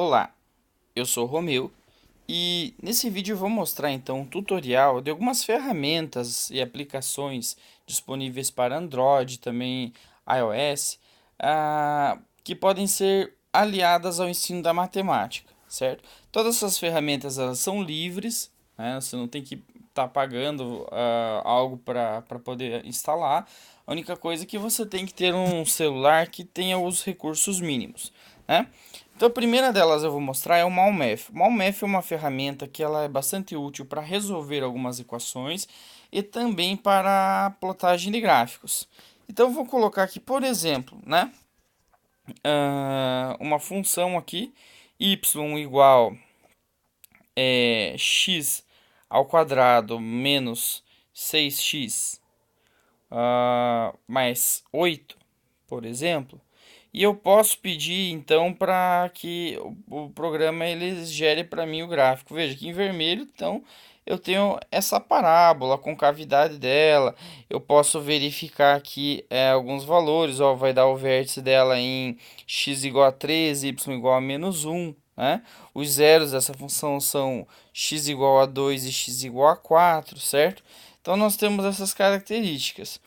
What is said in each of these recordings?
Olá, eu sou o Romeu e nesse vídeo eu vou mostrar então um tutorial de algumas ferramentas e aplicações disponíveis para Android, também iOS, que podem ser aliadas ao ensino da matemática, certo? Todas essas ferramentas elas são livres, né? Você não tem que estar pagando algo para poder instalar. A única coisa é que você tem que ter um celular que tenha os recursos mínimos, né? Então a primeira delas eu vou mostrar é o MAUMATH. O MAUMATH é uma ferramenta que ela é bastante útil para resolver algumas equações e também para plotagem de gráficos. Então eu vou colocar aqui, por exemplo, né, uma função aqui, y igual x ao quadrado menos 6x mais 8, por exemplo. E eu posso pedir então para que o programa ele gere para mim o gráfico. Veja que em vermelho, então eu tenho essa parábola, a concavidade dela. Eu posso verificar aqui alguns valores. Ó, vai dar o vértice dela em x igual a 13, y igual a menos 1. Né? Os zeros dessa função são x igual a 2 e x igual a 4, certo? Então nós temos essas características.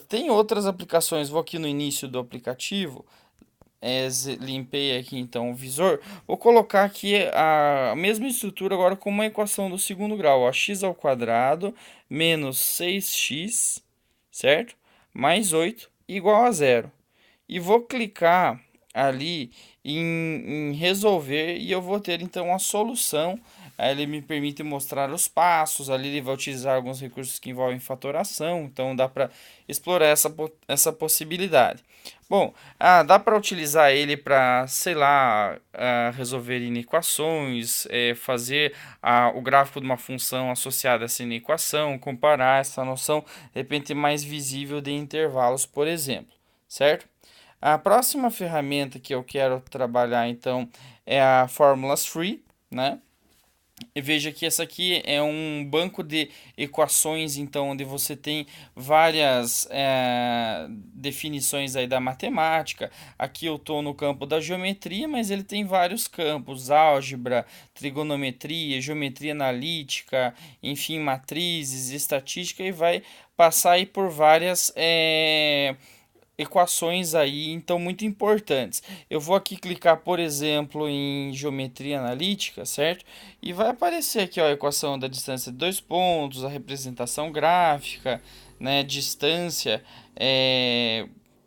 Tem outras aplicações, vou aqui no início do aplicativo, limpei aqui então o visor, vou colocar aqui a mesma estrutura agora com uma equação do segundo grau, ó, x ao quadrado menos 6x, certo? Mais 8 igual a zero. E vou clicar ali em resolver e eu vou ter então a solução. Aí ele me permite mostrar os passos, ali ele vai utilizar alguns recursos que envolvem fatoração, então dá para explorar essa possibilidade. Bom, dá para utilizar ele para, sei lá, resolver inequações, fazer o gráfico de uma função associada a essa inequação, comparar essa noção, de repente mais visível de intervalos, por exemplo, certo? A próxima ferramenta que eu quero trabalhar então é a Formulas Free, né? E veja que essa aqui é um banco de equações, então, onde você tem várias definições aí da matemática. Aqui eu estou no campo da geometria, mas ele tem vários campos: álgebra, trigonometria, geometria analítica, enfim, matrizes, estatística, e vai passar aí por várias equações aí, então, muito importantes. Eu vou aqui clicar, por exemplo, em geometria analítica, certo? E vai aparecer aqui, ó, a equação da distância de dois pontos, a representação gráfica, né, distância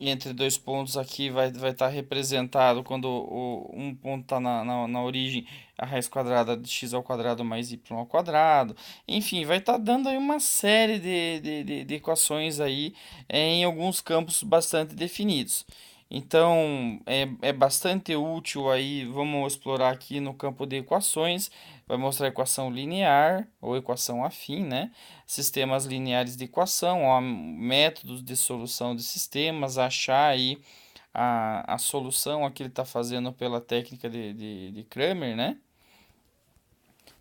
entre dois pontos aqui vai estar representado quando um ponto está na origem, a raiz quadrada de x ao quadrado mais y ao quadrado. Enfim, vai estar dando aí uma série de equações aí em alguns campos bastante definidos. Então é bastante útil aí. Vamos explorar aqui no campo de equações. Vai mostrar equação linear ou equação afim, né? Sistemas lineares de equação, ó, métodos de solução de sistemas, achar aí a solução aqui ele está fazendo pela técnica de Cramer, né?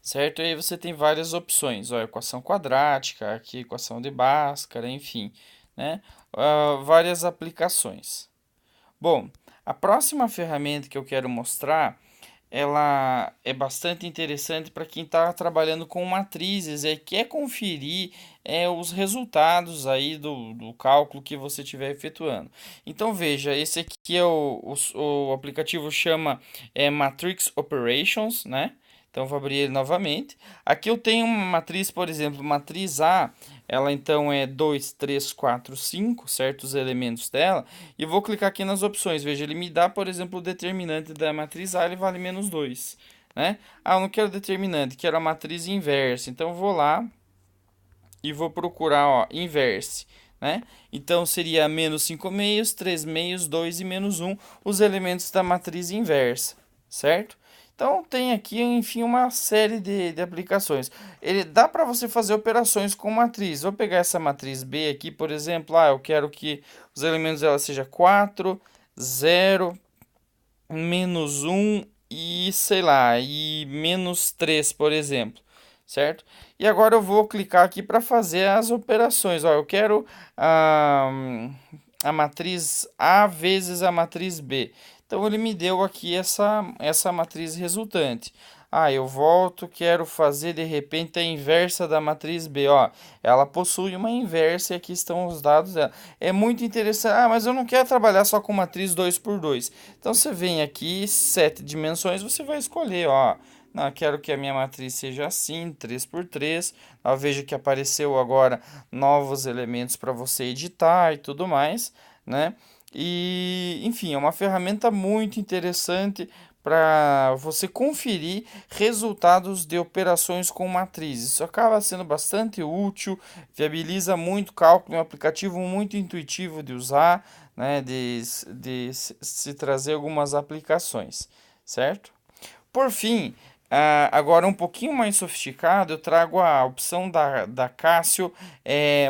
Certo? E aí você tem várias opções, ó, equação quadrática, aqui equação de Bhaskara, enfim, né? Várias aplicações. Bom, a próxima ferramenta que eu quero mostrar, ela é bastante interessante para quem está trabalhando com matrizes e quer conferir os resultados aí do cálculo que você estiver efetuando. Então veja, esse aqui é o aplicativo chama Matrix Operations, né? Então vou abrir ele novamente. Aqui eu tenho uma matriz, por exemplo, matriz A, ela então é 2, 3, 4, 5, certos elementos dela. E vou clicar aqui nas opções. Veja, ele me dá, por exemplo, o determinante da matriz A, ele vale menos 2. Né? Eu não quero determinante, quero a matriz inversa. Então eu vou lá e vou procurar, ó, inverse. Né? Então seria menos 5 meios, 3 meios, 2 e menos 1, os elementos da matriz inversa, certo? Então tem aqui, enfim, uma série de aplicações. Ele dá para você fazer operações com matriz. Vou pegar essa matriz B aqui, por exemplo. Eu quero que os elementos dela sejam 4, 0, menos 1 e, sei lá, e menos 3, por exemplo. Certo? E agora eu vou clicar aqui para fazer as operações. Ó, eu quero a matriz A vezes a matriz B. Então ele me deu aqui essa matriz resultante. Ah, eu volto, quero fazer de repente a inversa da matriz B, ó. Ela possui uma inversa e aqui estão os dados dela. É muito interessante. Ah, mas eu não quero trabalhar só com matriz 2 por 2. Então você vem aqui, 7 dimensões, você vai escolher, ó. Não, eu quero que a minha matriz seja assim, 3 por 3. Ó, veja que apareceu agora novos elementos para você editar e tudo mais, né? E, enfim, é uma ferramenta muito interessante para você conferir resultados de operações com matrizes. Isso acaba sendo bastante útil, viabiliza muito cálculo, é um aplicativo muito intuitivo de usar, né, de se trazer algumas aplicações, certo? Por fim, agora um pouquinho mais sofisticado, eu trago a opção da Casio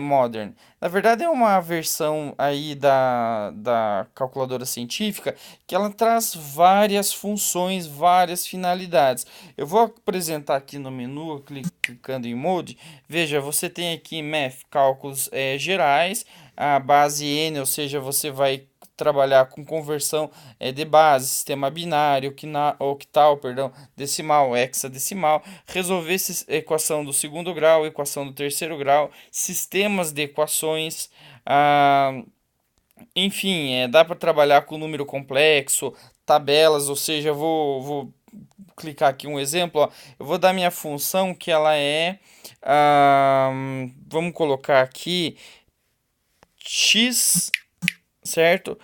Modern. Na verdade, é uma versão aí da calculadora científica que ela traz várias funções, várias finalidades. Eu vou apresentar aqui no menu, clicando em Mode. Veja, você tem aqui Math, cálculos gerais, a base N, ou seja, você vai trabalhar com conversão de base, sistema binário, octal, perdão, decimal, hexadecimal, resolver equação do segundo grau, equação do terceiro grau, sistemas de equações, enfim, dá para trabalhar com número complexo, tabelas, ou seja, vou clicar aqui um exemplo, ó, eu vou dar minha função que ela vamos colocar aqui x, certo?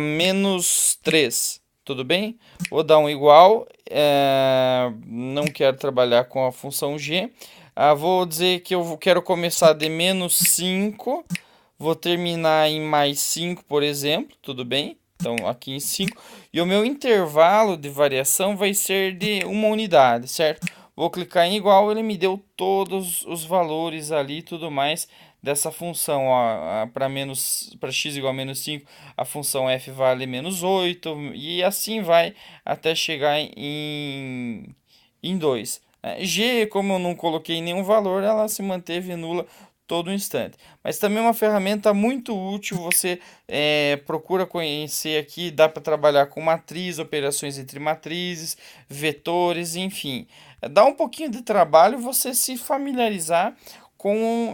Menos 3, tudo bem? Vou dar um igual, não quero trabalhar com a função g. Vou dizer que eu quero começar de menos 5, vou terminar em mais 5, por exemplo, tudo bem? Então, aqui em 5. E o meu intervalo de variação vai ser de uma unidade, certo? Vou clicar em igual, ele me deu todos os valores ali e tudo mais dessa função. Para x igual a menos 5, a função f vale menos 8 e assim vai até chegar em 2. G, como eu não coloquei nenhum valor, ela se manteve nula todo instante. Mas também é uma ferramenta muito útil, você procura conhecer aqui, dá para trabalhar com matriz, operações entre matrizes, vetores, enfim. Dá um pouquinho de trabalho você se familiarizar com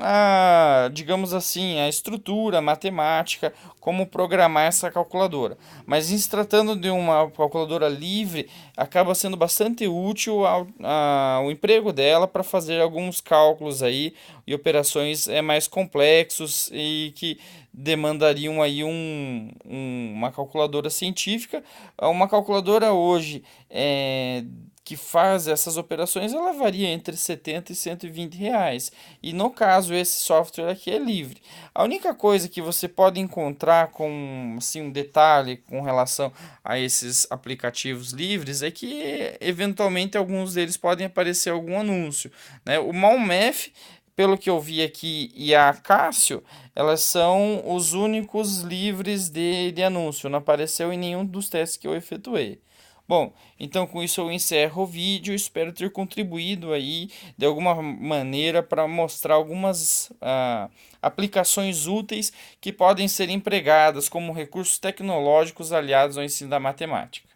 digamos assim, a estrutura a matemática, como programar essa calculadora. Mas em se tratando de uma calculadora livre, acaba sendo bastante útil ao emprego dela para fazer alguns cálculos aí e operações mais complexos e que demandariam aí uma calculadora científica. Uma calculadora hoje que faz essas operações, ela varia entre 70 e 120 reais. E no caso, esse software aqui é livre. A única coisa que você pode encontrar com assim, um detalhe com relação a esses aplicativos livres é que eventualmente alguns deles podem aparecer algum anúncio, né? O Malmath, pelo que eu vi aqui, e a Cássio, elas são os únicos livres de anúncio. Não apareceu em nenhum dos testes que eu efetuei. Bom, então com isso eu encerro o vídeo. Espero ter contribuído aí de alguma maneira para mostrar algumas aplicações úteis que podem ser empregadas como recursos tecnológicos aliados ao ensino da matemática.